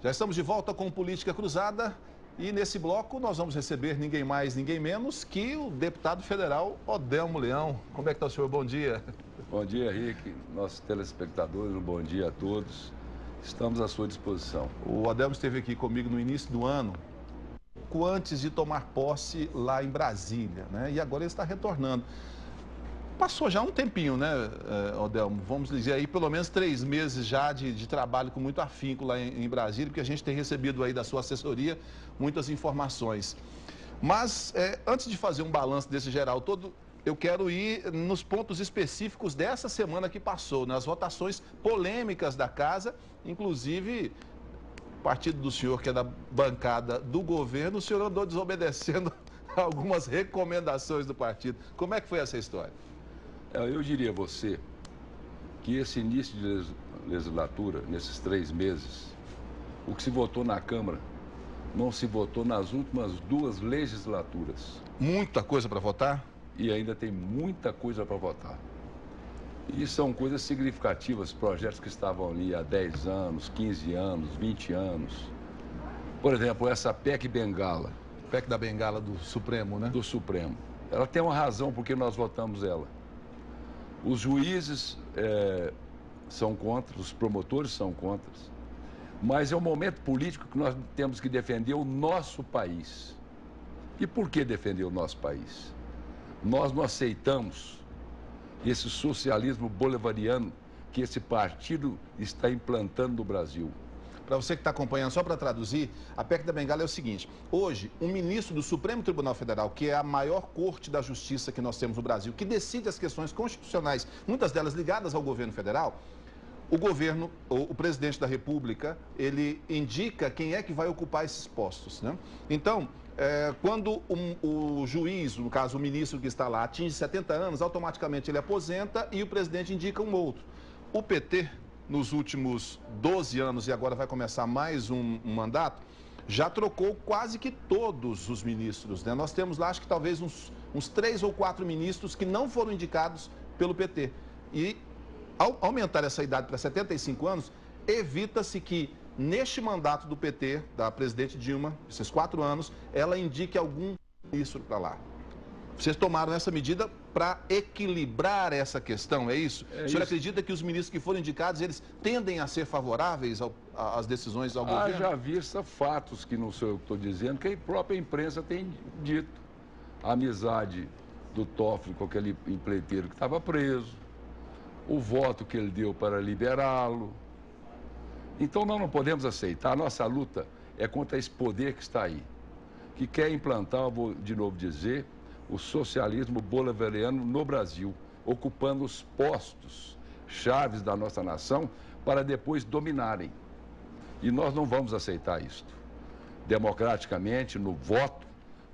Já estamos de volta com Política Cruzada e nesse bloco nós vamos receber ninguém mais, ninguém menos que o deputado federal Odelmo Leão. Como é que está o senhor? Bom dia. Bom dia, Henrique, nossos telespectadores, um bom dia a todos. Estamos à sua disposição. O Odelmo esteve aqui comigo no início do ano, pouco antes de tomar posse lá em Brasília, né? E agora ele está retornando. Passou já um tempinho, né, Odelmo? Vamos dizer aí, pelo menos 3 meses já de trabalho com muito afinco lá em Brasília, porque a gente tem recebido aí da sua assessoria muitas informações. Mas, antes de fazer um balanço desse geral todo, eu quero ir nos pontos específicos dessa semana que passou, nas votações polêmicas da casa, inclusive o partido do senhor, que é da bancada do governo, o senhor andou desobedecendo algumas recomendações do partido. Como é que foi essa história? Eu diria a você que esse início de legislatura, nesses 3 meses, o que se votou na Câmara não se votou nas últimas 2 legislaturas. Muita coisa para votar? E ainda tem muita coisa para votar. E são coisas significativas, projetos que estavam ali há 10 anos, 15 anos, 20 anos. Por exemplo, essa PEC Bengala. PEC da Bengala do Supremo, né? Do Supremo. Ela tem uma razão porque nós votamos ela. Os juízes são contra, os promotores são contra, mas é um momento político que nós temos que defender o nosso país. E por que defender o nosso país? Nós não aceitamos esse socialismo bolivariano que esse partido está implantando no Brasil. Para você que está acompanhando, só para traduzir, a PEC da Bengala é o seguinte: hoje, um ministro do Supremo Tribunal Federal, que é a maior corte da justiça que nós temos no Brasil, que decide as questões constitucionais, muitas delas ligadas ao governo federal, o presidente da República, ele indica quem é que vai ocupar esses postos, né? Então, quando o juiz, no caso o ministro que está lá, atinge 70 anos, automaticamente ele aposenta e o presidente indica um outro. O PT, nos últimos 12 anos, e agora vai começar mais um mandato, já trocou quase que todos os ministros, né? Nós temos lá, acho que talvez uns 3 ou 4 ministros que não foram indicados pelo PT. E, ao aumentar essa idade para 75 anos, evita-se que, neste mandato do PT, da presidente Dilma, esses 4 anos, ela indique algum ministro para lá. Vocês tomaram essa medida para equilibrar essa questão, é isso? O senhor acredita que os ministros que foram indicados, eles tendem a ser favoráveis às decisões ao governo? Já vista fatos que não sou eu que estou dizendo, que a própria imprensa tem dito. A amizade do Toffoli com aquele empreiteiro que estava preso, o voto que ele deu para liberá-lo. Então nós não podemos aceitar, a nossa luta é contra esse poder que está aí, que quer implantar, vou de novo dizer, o socialismo bolivariano no Brasil, ocupando os postos chaves da nossa nação para depois dominarem. E nós não vamos aceitar isto. Democraticamente, no voto,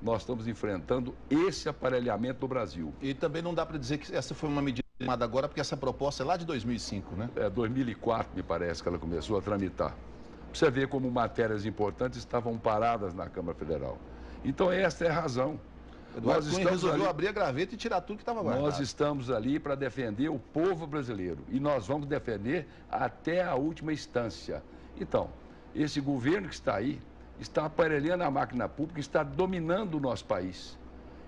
nós estamos enfrentando esse aparelhamento do Brasil. E também não dá para dizer que essa foi uma medida tomada agora, porque essa proposta é lá de 2005, né? 2004, me parece, que ela começou a tramitar. Pra você ver como matérias importantes estavam paradas na Câmara Federal. Então, essa é a razão. Eduardo Cunha resolveu abrir a graveta e tirar tudo que estava guardado. Nós estamos ali para defender o povo brasileiro e nós vamos defender até a última instância. Então, esse governo que está aí está aparelhando a máquina pública, está dominando o nosso país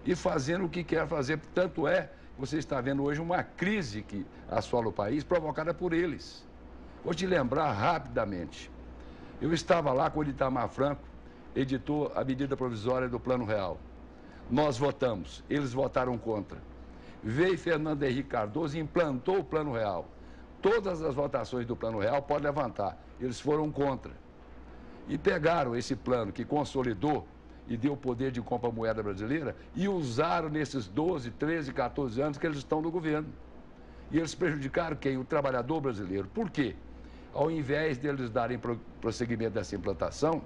e fazendo o que quer fazer. Tanto é, você está vendo hoje uma crise que assola o país provocada por eles. Vou te lembrar rapidamente. Eu estava lá quando Itamar Franco editou a medida provisória do Plano Real. Nós votamos, eles votaram contra. Veio Fernando Henrique Cardoso e implantou o Plano Real. Todas as votações do Plano Real podem levantar, eles foram contra. E pegaram esse plano que consolidou e deu poder de compra à moeda brasileira e usaram nesses 12, 13, 14 anos que eles estão no governo. E eles prejudicaram quem? O trabalhador brasileiro. Por quê? Ao invés deles darem prosseguimento dessa implantação,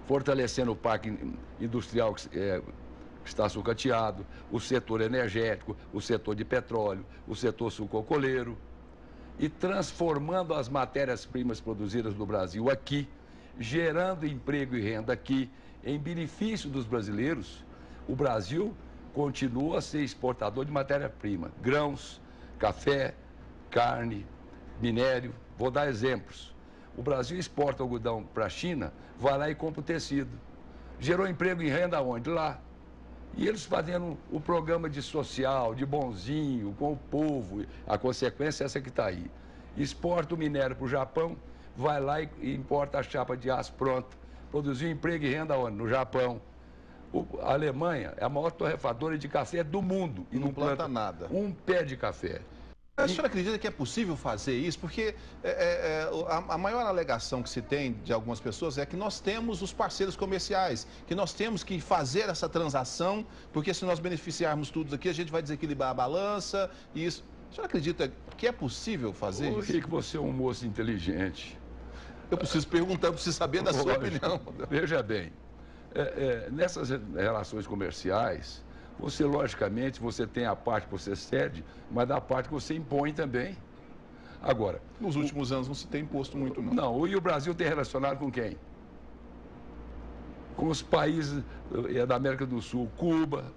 fortalecendo o parque industrial que está sucateado, o setor energético, o setor de petróleo, o setor sucroalcooleiro, e transformando as matérias-primas produzidas no Brasil aqui, gerando emprego e renda aqui, em benefício dos brasileiros. O Brasil continua a ser exportador de matéria-prima, grãos, café, carne, minério. Vou dar exemplos. O Brasil exporta algodão para a China, vai lá e compra o tecido. Gerou emprego e renda onde? Lá. E eles fazendo o programa de social, de bonzinho, com o povo. A consequência é essa que está aí. Exporta o minério para o Japão, vai lá e importa a chapa de aço pronta. Produziu emprego e renda onde? No Japão. A Alemanha é a maior torrefadora de café do mundo. E não planta nada. Um pé de café. A senhora acredita que é possível fazer isso? Porque a maior alegação que se tem de algumas pessoas é que nós temos os parceiros comerciais, que nós temos que fazer essa transação, porque se nós beneficiarmos todos aqui, a gente vai desequilibrar a balança e isso. A senhora acredita que é possível fazer isso? Rico, você é um moço inteligente. Eu preciso perguntar, eu preciso saber da sua opinião. Veja bem, nessas relações comerciais, você, logicamente, você tem a parte que você cede, mas da parte que você impõe também. Agora... Nos últimos anos não se tem imposto muito, não. Não, e o Brasil tem relacionado com quem? Com os países da América do Sul, Cuba,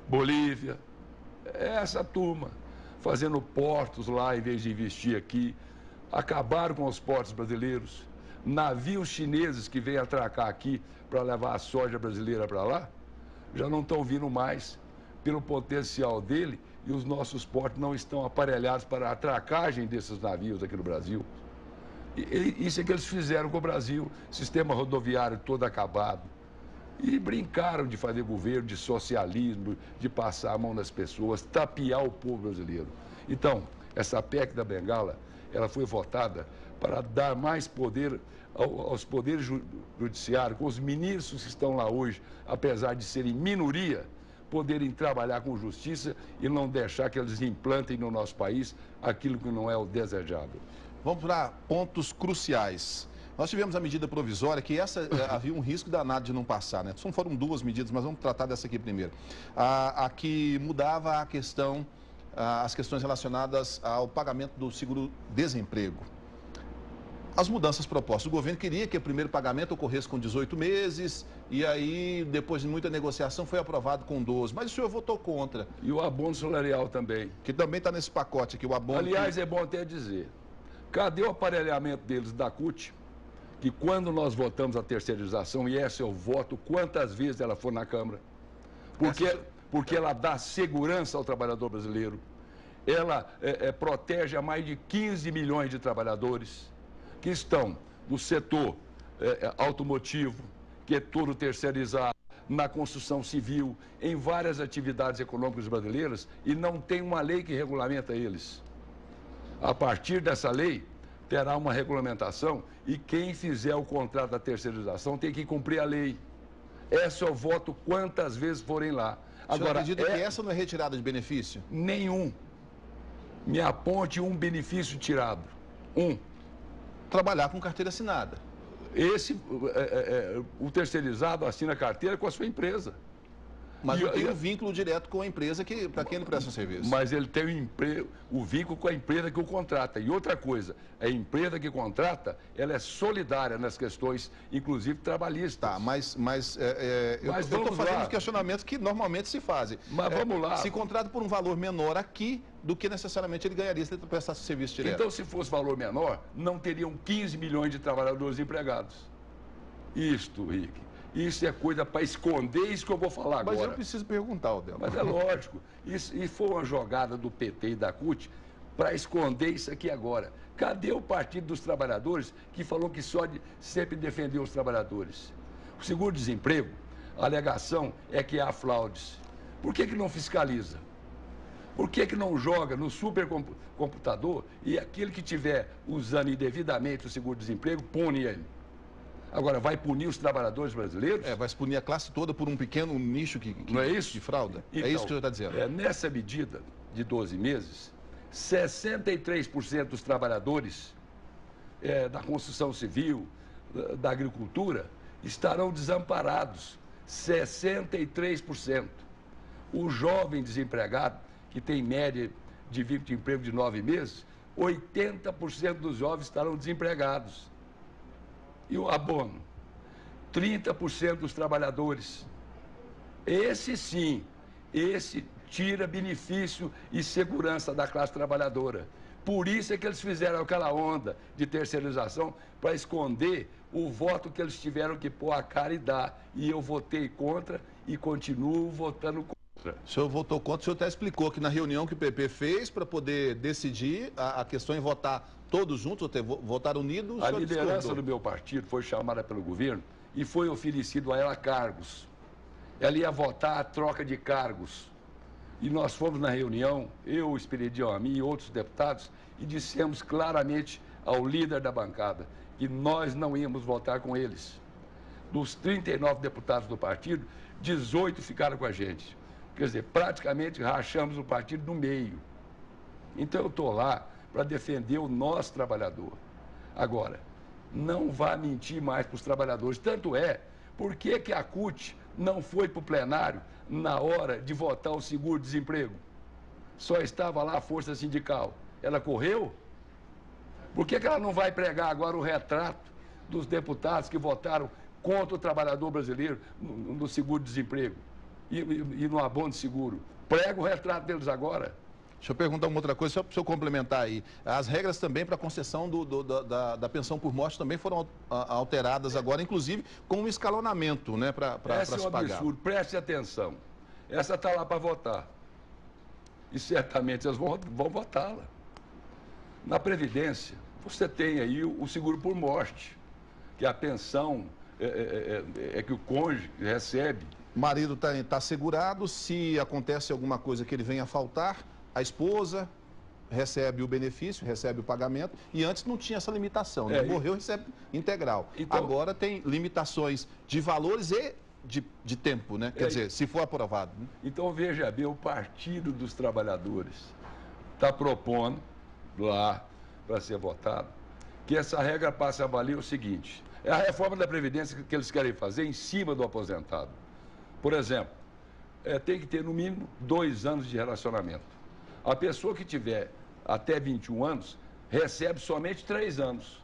Bolívia, essa turma, fazendo portos lá em vez de investir aqui, acabaram com os portos brasileiros, navios chineses que vêm atracar aqui para levar a soja brasileira para lá, já não estão vindo mais pelo potencial dele e os nossos portos não estão aparelhados para a atracagem desses navios aqui no Brasil. Isso é que eles fizeram com o Brasil, sistema rodoviário todo acabado. E brincaram de fazer governo, de socialismo, de passar a mão nas pessoas, tapear o povo brasileiro. Então, essa PEC da Bengala, ela foi votada para dar mais poder aos poderes judiciários, com os ministros que estão lá hoje, apesar de serem minoria, poderem trabalhar com justiça e não deixar que eles implantem no nosso país aquilo que não é o desejável. Vamos para pontos cruciais. Nós tivemos a medida provisória, que essa havia um risco danado de não passar, né? Foram duas medidas, mas vamos tratar dessa aqui primeiro. A que mudava a questão, as questões relacionadas ao pagamento do seguro-desemprego. As mudanças propostas. O governo queria que o primeiro pagamento ocorresse com 18 meses, e aí, depois de muita negociação, foi aprovado com 12. Mas o senhor votou contra. E o abono salarial também. Que também está nesse pacote aqui, o abono... Aliás, é bom até dizer, cadê o aparelhamento deles da CUT? Que quando nós votamos a terceirização, e esse eu voto quantas vezes ela for na Câmara, porque ela dá segurança ao trabalhador brasileiro, ela protege a mais de 15 milhões de trabalhadores que estão no setor automotivo, que é todo terceirizado, na construção civil, em várias atividades econômicas brasileiras, e não tem uma lei que regulamenta eles. A partir dessa lei, terá uma regulamentação e quem fizer o contrato da terceirização tem que cumprir a lei. Essa eu voto quantas vezes forem lá. Agora, acredita que essa não é retirada de benefício? Nenhum. Me aponte um benefício tirado. Um. Trabalhar com carteira assinada. O terceirizado assina a carteira com a sua empresa. Mas não tem um vínculo direto com a empresa para quem ele presta o serviço. Mas ele tem o vínculo com a empresa que o contrata. E outra coisa, a empresa que contrata, ela é solidária nas questões, inclusive trabalhistas. Tá, mas eu estou fazendo os questionamentos que normalmente se fazem. Mas vamos lá. Se contrata por um valor menor aqui do que necessariamente ele ganharia se ele prestasse serviço direto. Então, se fosse valor menor, não teriam 15 milhões de trabalhadores empregados. Isto, Rick. Isso é coisa para esconder isso que eu vou falar agora. Mas eu preciso perguntar, Odelo. Mas é lógico. E foi uma jogada do PT e da CUT para esconder isso aqui agora. Cadê o Partido dos Trabalhadores que falou que sempre defendeu os trabalhadores? O seguro-desemprego, a alegação é que há fraudes. Por que não fiscaliza? Por que não joga no supercomputador e aquele que estiver usando indevidamente o seguro-desemprego, pune ele? Agora, vai punir os trabalhadores brasileiros? Vai se punir a classe toda por um pequeno nicho não é isso? de fraude? Então, é isso que o senhor está dizendo? Nessa medida de 12 meses, 63% dos trabalhadores da construção civil, da agricultura, estarão desamparados. 63%. O jovem desempregado, que tem média de vínculo de emprego de 9 meses, 80% dos jovens estarão desempregados. E o abono? 30% dos trabalhadores. Esse sim, esse tira benefício e segurança da classe trabalhadora. Por isso é que eles fizeram aquela onda de terceirização para esconder o voto que eles tiveram que pôr a cara e dar. E eu votei contra e continuo votando contra. O senhor votou contra, o senhor até explicou que na reunião que o PP fez para poder decidir a questão em votar todos juntos, ou votar unidos... A liderança do meu partido foi chamada pelo governo e foi oferecido a ela cargos. Ela ia votar a troca de cargos. E nós fomos na reunião, eu, o Esperidião Amin e outros deputados, e dissemos claramente ao líder da bancada que nós não íamos votar com eles. Dos 39 deputados do partido, 18 ficaram com a gente. Quer dizer, praticamente rachamos o partido no meio. Então eu estou lá para defender o nosso trabalhador. Agora, não vá mentir mais para os trabalhadores. Tanto é, por que a CUT não foi para o plenário na hora de votar o seguro-desemprego? Só estava lá a força sindical. Ela correu? Por que ela não vai pregar agora o retrato dos deputados que votaram contra o trabalhador brasileiro no seguro-desemprego e no abono de seguro? Prega o retrato deles agora. Deixa eu perguntar uma outra coisa, só para o senhor complementar aí. As regras também para a concessão da pensão por morte também foram alteradas agora, inclusive com um escalonamento, né, para se pagar. Esse é um absurdo, preste atenção. Essa está lá para votar. E certamente eles vão votá-la. Na Previdência, você tem aí o seguro por morte, que a pensão que o cônjuge recebe. O marido está segurado, se acontece alguma coisa que ele venha a faltar, a esposa recebe o benefício, recebe o pagamento, e antes não tinha essa limitação, né? Morreu, recebe integral. Então, agora tem limitações de valores e de tempo, né? Quer dizer, se for aprovado. Né? Então, veja bem, o Partido dos Trabalhadores está propondo lá para ser votado que essa regra passe a valer o seguinte: é a reforma da Previdência que eles querem fazer em cima do aposentado. Por exemplo, tem que ter no mínimo 2 anos de relacionamento. A pessoa que tiver até 21 anos recebe somente 3 anos.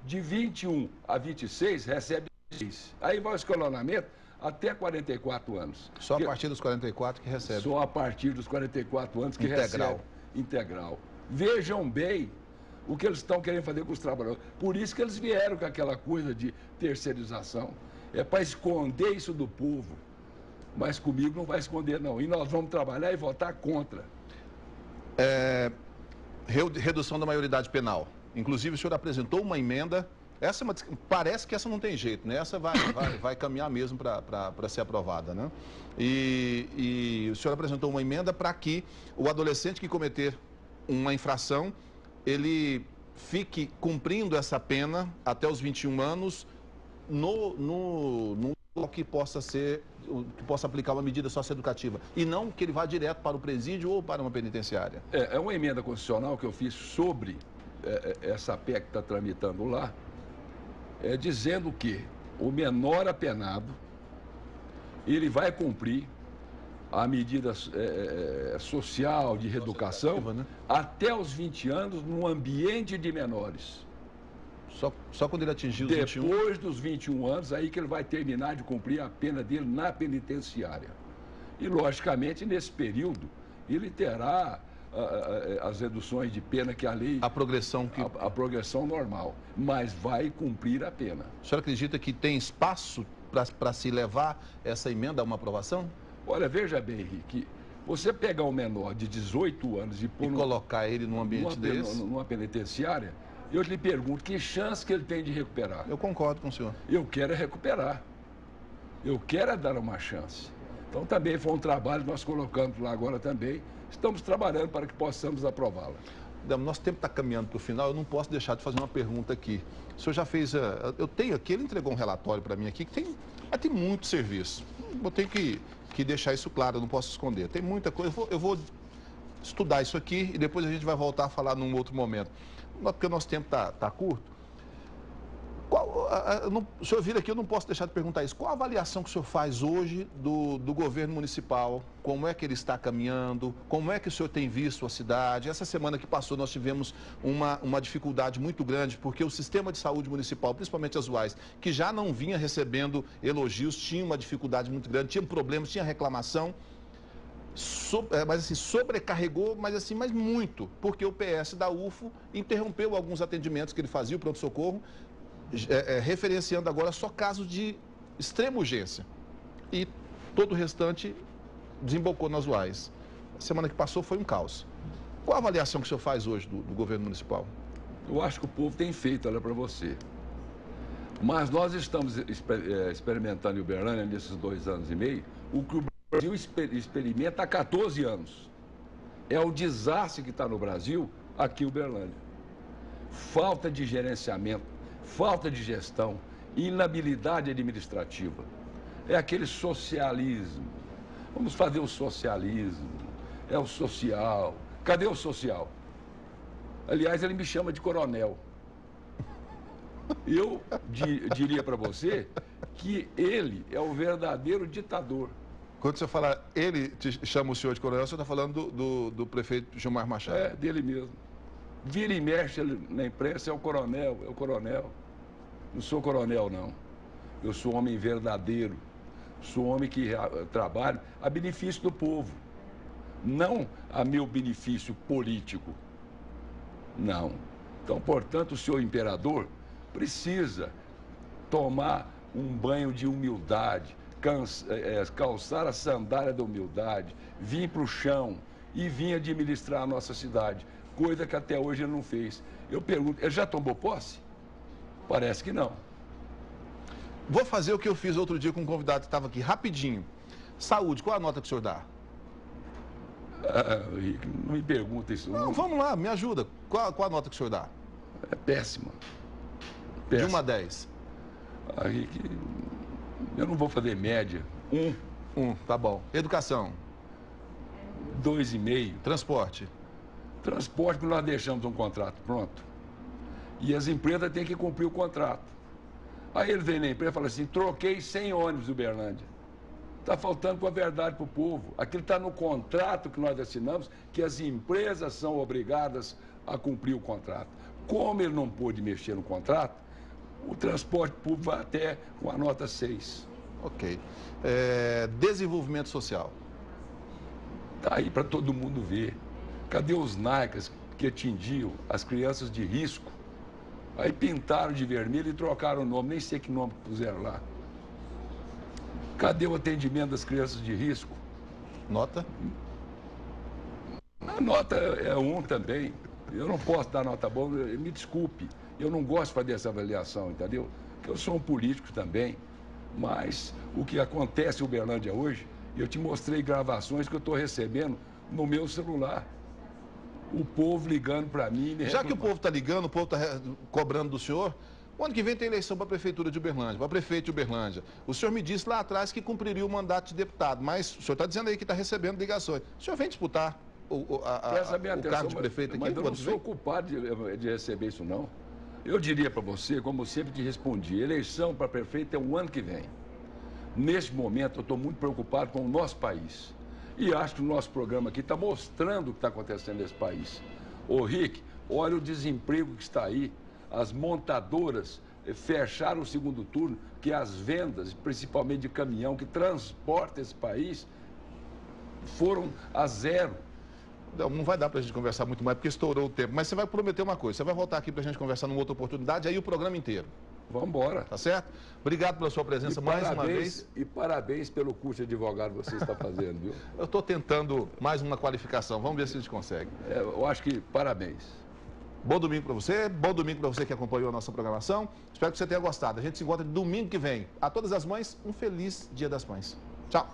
De 21 a 26 recebe 6. Aí vai o escalonamento até 44 anos. Só a partir dos 44 que recebe. Só a partir dos 44 anos que recebe. Integral. Vejam bem o que eles estão querendo fazer com os trabalhadores. Por isso que eles vieram com aquela coisa de terceirização. É para esconder isso do povo. Mas comigo não vai esconder, não. E nós vamos trabalhar e votar contra. Redução da maioridade penal. Inclusive, o senhor apresentou uma emenda. Parece que essa não tem jeito, né? Essa vai caminhar mesmo para ser aprovada, né? E o senhor apresentou uma emenda para que o adolescente que cometer uma infração, ele fique cumprindo essa pena até os 21 anos no que possa aplicar uma medida socioeducativa e não que ele vá direto para o presídio ou para uma penitenciária. É uma emenda constitucional que eu fiz sobre essa PEC que está tramitando lá, dizendo que o menor apenado, ele vai cumprir a medida social de reeducação, né? Até os 20 anos no ambiente de menores. Só quando ele atingir os 21? Depois dos 21 anos, aí que ele vai terminar de cumprir a pena dele na penitenciária. E, logicamente, nesse período, ele terá as reduções de pena que a lei... A progressão a progressão normal, mas vai cumprir a pena. O senhor acredita que tem espaço para se levar essa emenda a uma aprovação? Olha, veja bem, Henrique, você pegar um menor de 18 anos e colocar ele num ambiente desse... Numa penitenciária... Eu lhe pergunto, que chance que ele tem de recuperar? Eu concordo com o senhor. Eu quero recuperar. Eu quero dar uma chance. Então, também foi um trabalho que nós colocamos lá agora também. Estamos trabalhando para que possamos aprová-la. Nosso tempo está caminhando para o final, eu não posso deixar de fazer uma pergunta aqui. O senhor já fez... Eu tenho aqui, ele entregou um relatório para mim aqui, que tem muito serviço. Eu tenho que deixar isso claro, eu não posso esconder. Tem muita coisa. Eu vou estudar isso aqui e depois a gente vai voltar a falar num outro momento. Porque o nosso tempo está curto. O senhor vir aqui, eu não posso deixar de perguntar isso. Qual a avaliação que o senhor faz hoje do governo municipal? Como é que ele está caminhando? Como é que o senhor tem visto a cidade? Essa semana que passou, nós tivemos uma dificuldade muito grande, porque o sistema de saúde municipal, principalmente as UAS, que já não vinha recebendo elogios, tinha uma dificuldade muito grande, tinha problemas, tinha reclamação. mas assim, sobrecarregou, mas muito, porque o PS da UFO interrompeu alguns atendimentos que ele fazia, o pronto-socorro, referenciando agora só casos de extrema urgência. E todo o restante desembocou nas UAS. A semana que passou foi um caos. Qual a avaliação que o senhor faz hoje do governo municipal? Eu acho que o povo tem feito, olha para você. Mas nós estamos experimentando em Uberlândia, nesses 2 anos e meio, o que o Brasil experimenta há 14 anos. É o desastre que está no Brasil, aqui em Uberlândia. Falta de gerenciamento, falta de gestão, inabilidade administrativa. É aquele socialismo. Vamos fazer o socialismo. É o social. Cadê o social? Aliás, ele me chama de coronel. Eu diria para você que ele é o verdadeiro ditador. Quando você fala ele te chama o senhor de coronel, você está falando do prefeito Gilmar Machado. É, dele mesmo. Vira e mexe na imprensa, é o coronel, é o coronel. Não sou coronel, não. Eu sou homem verdadeiro. Sou homem que trabalha a benefício do povo. Não a meu benefício político. Não. Então, portanto, o senhor imperador precisa tomar um banho de humildade, calçar a sandália da humildade, vir para o chão e vir administrar a nossa cidade, coisa que até hoje ele não fez. Eu pergunto, ele já tomou posse? Parece que não. Vou fazer o que eu fiz outro dia com um convidado que estava aqui, rapidinho. Saúde, qual a nota que o senhor dá? Rick, não me pergunta isso. Não, vamos lá, me ajuda. Qual a nota que o senhor dá? É péssima. De 1 a 10. Rick, eu não vou fazer média. 1, tá bom. Educação? 2,5. Transporte? Transporte, que nós deixamos um contrato pronto. E as empresas têm que cumprir o contrato. Aí ele vem na empresa e fala assim, troquei 100 ônibus do Uberlândia. Está faltando com a verdade para o povo. Aquilo está no contrato que nós assinamos, que as empresas são obrigadas a cumprir o contrato. Como ele não pôde mexer no contrato, o transporte público vai até com a nota 6. Ok. Desenvolvimento social? Está aí para todo mundo ver. Cadê os NAICAS que atingiam as crianças de risco? Aí pintaram de vermelho e trocaram o nome, nem sei que nome puseram lá. Cadê o atendimento das crianças de risco? Nota? A nota é 1 também. Eu não posso dar nota boa, me desculpe. Eu não gosto de fazer essa avaliação, entendeu? Eu sou um político também, mas o que acontece em Uberlândia hoje, eu te mostrei gravações que eu estou recebendo no meu celular. O povo ligando para mim... Já que o povo está ligando, o povo está cobrando do senhor, o ano que vem tem eleição para a Prefeitura de Uberlândia, para prefeito de Uberlândia. O senhor me disse lá atrás que cumpriria o mandato de deputado, mas o senhor está dizendo aí que está recebendo ligações. O senhor vem disputar o cargo de prefeito aqui? Mas eu não sou culpado de receber isso, não. Eu diria para você, como sempre te respondi, eleição para prefeito é o ano que vem. Neste momento, eu estou muito preocupado com o nosso país. E acho que o nosso programa aqui está mostrando o que está acontecendo nesse país. Ô, Rick, olha o desemprego que está aí. As montadoras fecharam o segundo turno, que as vendas, principalmente de caminhão, que transporta esse país, foram a zero. Não vai dar para a gente conversar muito mais, porque estourou o tempo. Mas você vai prometer uma coisa, você vai voltar aqui para a gente conversar numa outra oportunidade, aí o programa inteiro. Vamos embora. Tá certo? Obrigado pela sua presença mais uma vez. E parabéns pelo curso de advogado que você está fazendo, viu? Eu estou tentando mais uma qualificação. Vamos ver se a gente consegue. Eu acho que parabéns. Bom domingo para você. Bom domingo para você que acompanhou a nossa programação. Espero que você tenha gostado. A gente se encontra domingo que vem. A todas as mães, um feliz Dia das Mães. Tchau.